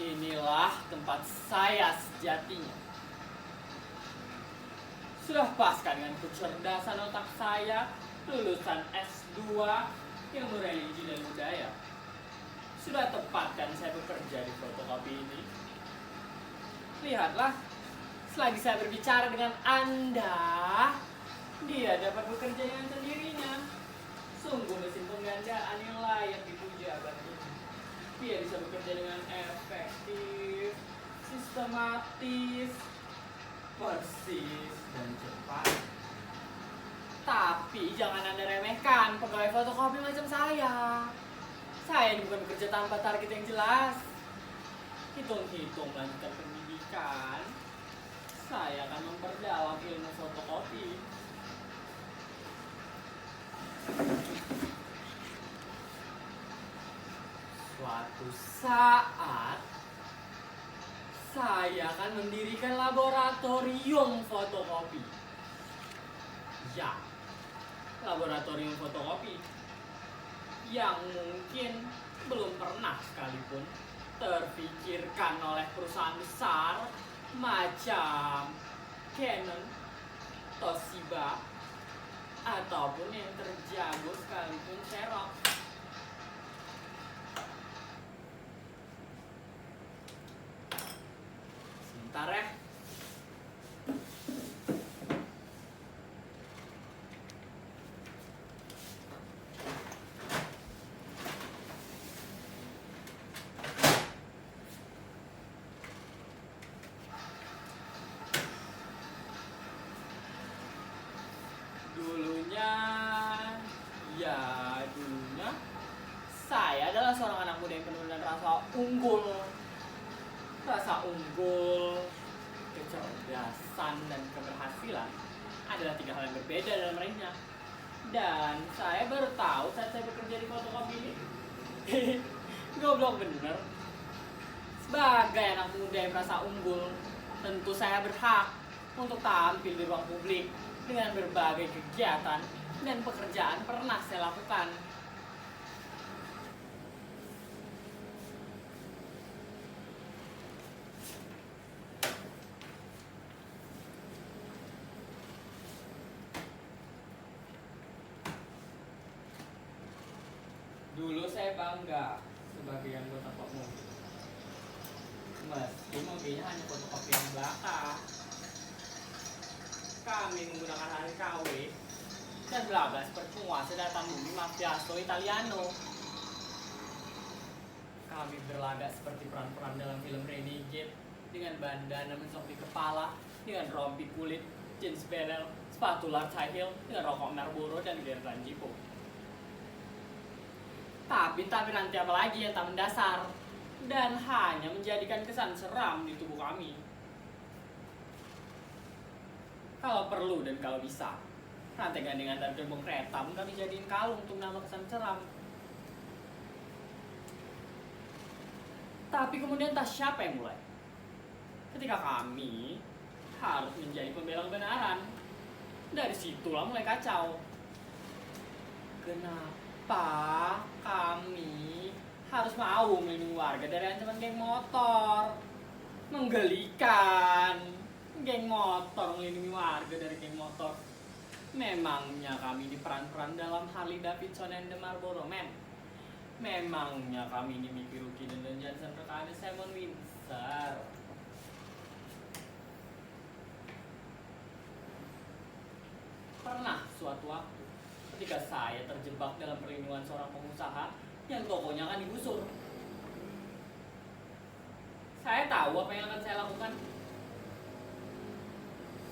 Inilah tempat saya sejatinya. Sudah paskah dengan kecerdasan otak saya, lulusan S2, ilmu religi dan budaya. Sudah tepat kan saya bekerja di fotokopi ini? Lihatlah, selagi saya berbicara dengan Anda, dia dapat bekerja dengan sendirinya. Sungguh mesin penggandaan yang layak dipuja abad ini. Dia bisa bekerja dengan efektif, sistematis, persis, dan cepat. Tapi jangan Anda remehkan pegawai fotokopi macam saya. Saya ini bukan bekerja tanpa target yang jelas. Hitung-hitung melanjutkan pendidikan, saya akan memperdalam ilmu fotokopi. Suatu saat, saya akan mendirikan laboratorium fotokopi. Ya, laboratorium fotokopi yang mungkin belum pernah sekalipun terpikirkan oleh perusahaan besar macam Canon, Toshiba, ataupun yang terjago sekalipun Xerox. Sebentar ya. Dulunya, saya adalah seorang anak muda yang penuh dengan rasa unggul, kecerdasan, dan keberhasilan adalah tiga hal yang berbeda dalam meraihnya. Dan saya baru tahu saat saya bekerja di fotokopi ini. Goblok bener. Sebagai anak muda yang merasa unggul, tentu saya berhak untuk tampil di ruang publik dengan berbagai kegiatan dan pekerjaan pernah saya lakukan. Dulu saya bangga sebagai anggota Popmobil. Meski mobilnya hanya fotokopi yang belakang. Kami menggunakan hari KW dan belaga seperti penguasa datang bumi Mafioso Italiano. Kami berlagak seperti peran-peran dalam film Renegade dengan bandana mentok di kepala, dengan rompi kulit, jeans bedel, sepatu large high heel, dengan rokok Marlboro dan gerdan Jipo. Tapi nanti apa lagi yang tak mendasar dan hanya menjadikan kesan seram di tubuh kami. Kalau perlu dan kalau bisa, rantai gandengan dan gerbong kereta kami jadiin kalung untuk nama kesan seram. Tapi kemudian tak siapa yang mulai? Ketika kami harus menjadi pembela kebenaran. Dari situlah mulai kacau. Kenapa kami harus mau melindungi warga dari ancaman geng motor? Menggelikan. Geng motor melindungi warga dari geng motor. Memangnya kami di peran-peran dalam Harley Davidson and the Marlboro Man? Memangnya kami ini Mickey Rourke dan Johnson rekan Simon Windsor? Pernah suatu waktu ketika saya terjebak dalam perlindungan seorang pengusaha yang tokonya akan digusur. Saya tahu apa yang akan saya lakukan.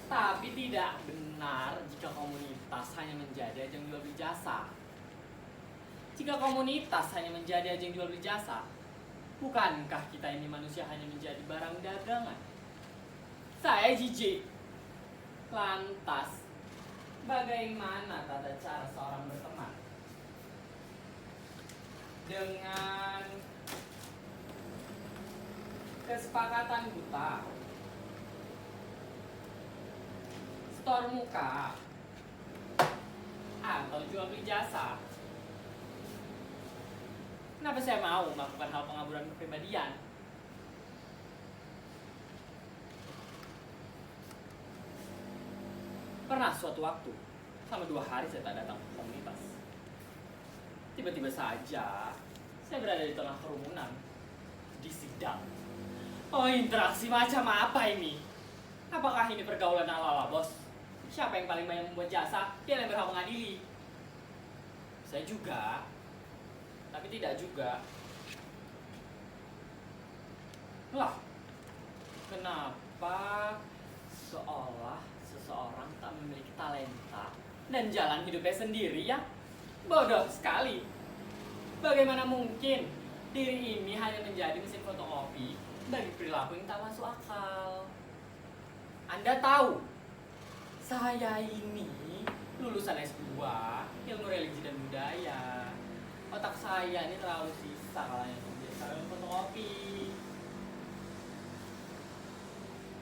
Tapi tidak benar jika komunitas hanya menjadi ajang jual beli jasa. Jika komunitas hanya menjadi ajang jual beli jasa, bukankah kita ini manusia hanya menjadi barang dagangan? Saya jijik. Lantas, bagaimana tata cara seorang berteman? Dengan kesepakatan buta, store muka, atau jual beli jasa. Kenapa saya mau melakukan hal pengaburan kepribadian? Pernah suatu waktu, selama 2 hari saya tak datang ke komunitas. Tiba-tiba saja, saya berada di tengah kerumunan, di sidang. Oh, interaksi macam apa ini? Apakah ini pergaulan ala-ala bos? Siapa yang paling banyak membuat jasa, dia yang berhak mengadili. Saya juga, tapi tidak juga. Lah, kenapa seolah seseorang tak memiliki talenta dan jalan hidupnya sendiri ya? Bodoh sekali. Bagaimana mungkin diri ini hanya menjadi mesin fotokopi bagi perilaku yang tak masuk akal? Anda tahu, saya ini lulusan S2 Ilmu Religi dan Budaya. Otak saya ini terlalu sisa kalau yang menjadi fotokopi.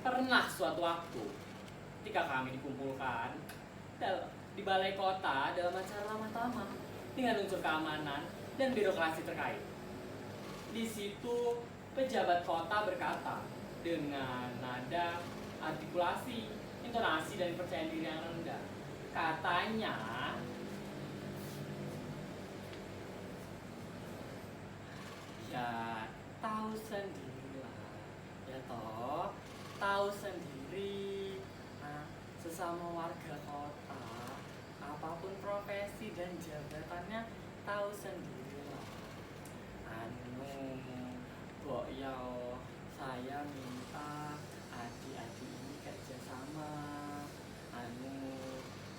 Pernah suatu waktu, ketika kami dikumpulkan di balai kota dalam acara ramah-tamah dengan unsur keamanan dan birokrasi terkait. Di situ pejabat kota berkata dengan nada artikulasi, intonasi dan percaya diri yang rendah. Katanya, ya tahu sendirilah, ya toh, tahu sendiri. Nah, sesama warga kota, apapun profesi dan jabatannya, tahu sendirilah. Kok ya saya minta adik-adik ini kerjasama.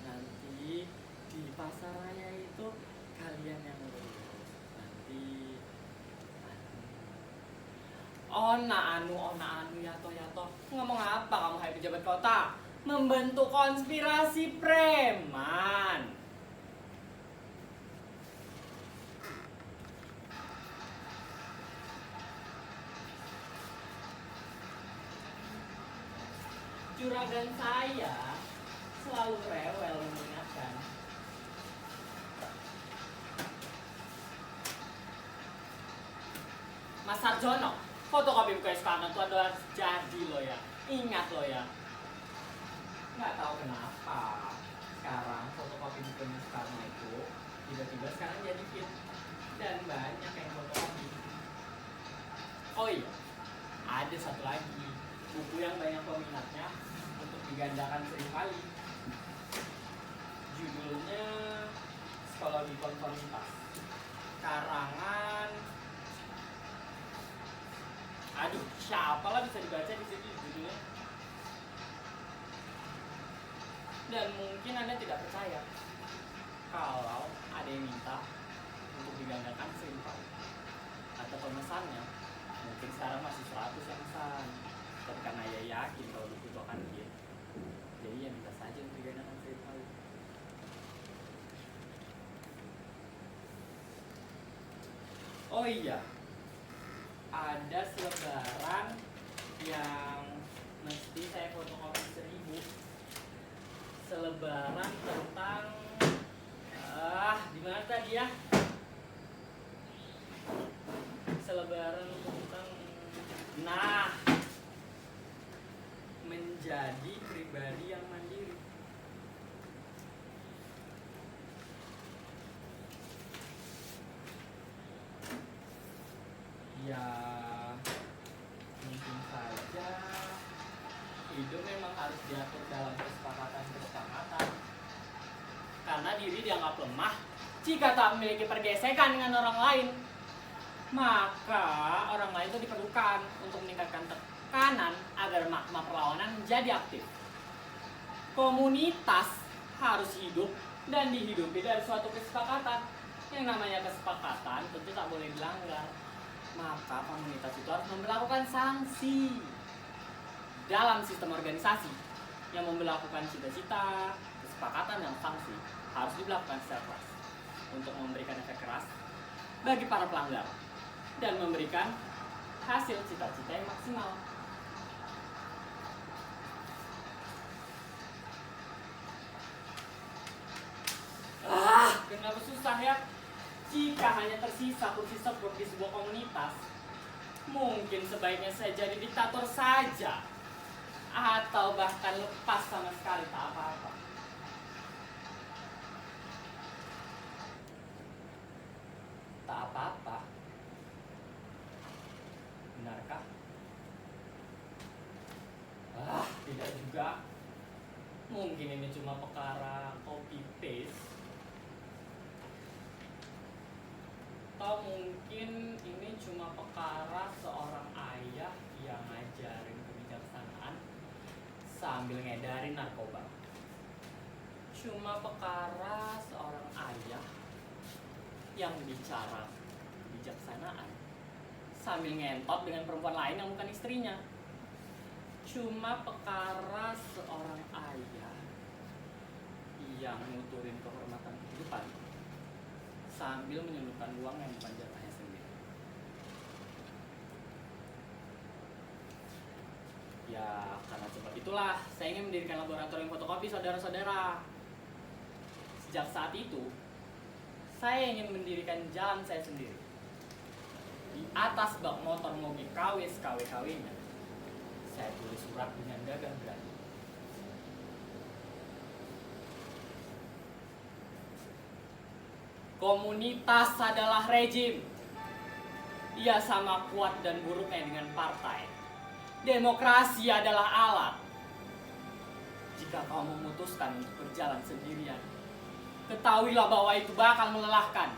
Nanti di pasar raya itu kalian yang ngurus. Nanti ona anu ya toh. Ngomong apa kamu hai pejabat kota? Membentuk konspirasi preman. Juragan saya selalu rewel mengingatkan. Mas Sarjono, fotokopi buku Soekarno itu adalah jadi lo ya. Ingat lo ya. Nggak tahu kenapa sekarang fotokopi buku Soekarno itu tiba-tiba sekarang jadi hit dan banyak yang fotokopi. Oh iya, ada satu lagi buku yang banyak peminatnya untuk digandakan sering kali. Judulnya Psikologi Konformitas, karangan, aduh siapa lah bisa dibaca di sini judulnya. Dan mungkin Anda tidak percaya kalau ada yang minta untuk digandakan sering kali, atau pemesannya mungkin sekarang masih 100 yang pesan. Tapi karena ya yakin kalau buku itu akan hit, jadi ya minta saja untuk digandakan sering kali. Oh iya, ada selebaran yang mesti saya fotokopi 1000. Selebaran tentang di mana tadi ya? Selebaran tentang menjadi pribadi yang mandiri. Ya, mungkin saja hidup memang harus diatur dalam kesepakatan. Karena diri dianggap lemah jika tak memiliki pergesekan dengan orang lain. Maka orang lain itu diperlukan untuk meningkatkan tekanan agar makna perlawanan menjadi aktif. Komunitas harus hidup dan dihidupi dari suatu kesepakatan. Yang namanya kesepakatan tentu tak boleh dilanggar. Maka komunitas itu harus memberlakukan sanksi. Dalam sistem organisasi yang memberlakukan cita-cita, kesepakatan dan sanksi harus diberlakukan secara keras untuk memberikan efek keras bagi para pelanggar dan memberikan hasil cita-cita yang maksimal. Kenapa susah ya? Jika hanya tersisa kursi support di sebuah komunitas, mungkin sebaiknya saya jadi diktator saja, atau bahkan lepas sama sekali tak apa-apa. tak apa-apa. Benarkah? Tidak juga. Mungkin ini cuma perkara copy paste. Atau mungkin ini cuma perkara seorang ayah yang ngajarin kebijaksanaan sambil ngedarin narkoba. Cuma perkara seorang ayah yang bicara kebijaksanaan sambil ngentot dengan perempuan lain yang bukan istrinya. Cuma perkara seorang ayah yang nuturin kehormatan kehidupan sambil menyelundupkan uang yang bukan jatahnya sendiri. Ya, karena sebab itulah saya ingin mendirikan laboratorium fotokopi, saudara-saudara. Sejak saat itu, saya ingin mendirikan jalan saya sendiri. Di atas bak motor mobil KW KW-KW-nya, saya tulis surat dengan gagah berani. Komunitas adalah rejim. Ia sama kuat dan buruknya dengan partai. Demokrasi adalah alat. Jika kau memutuskan untuk berjalan sendirian, ketahuilah bahwa itu bakal melelahkan.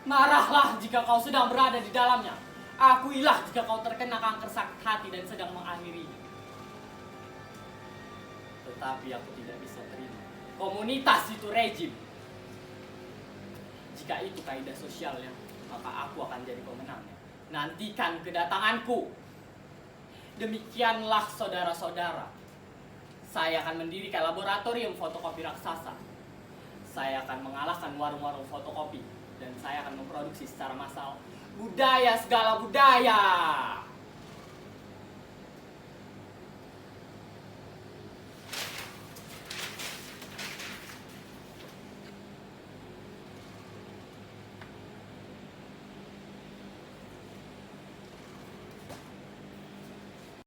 Marahlah jika kau sedang berada di dalamnya. Akuilah jika kau terkena kanker sakit hati dan sedang mengakhirinya. Tetapi aku tidak bisa terima komunitas itu rejim. Jika itu kaidah sosialnya, maka aku akan jadi pemenangnya. Nantikan kedatanganku. Demikianlah saudara-saudara. Saya akan mendirikan laboratorium fotokopi raksasa. Saya akan mengalahkan warung-warung fotokopi. Dan saya akan memproduksi secara massal budaya segala budaya.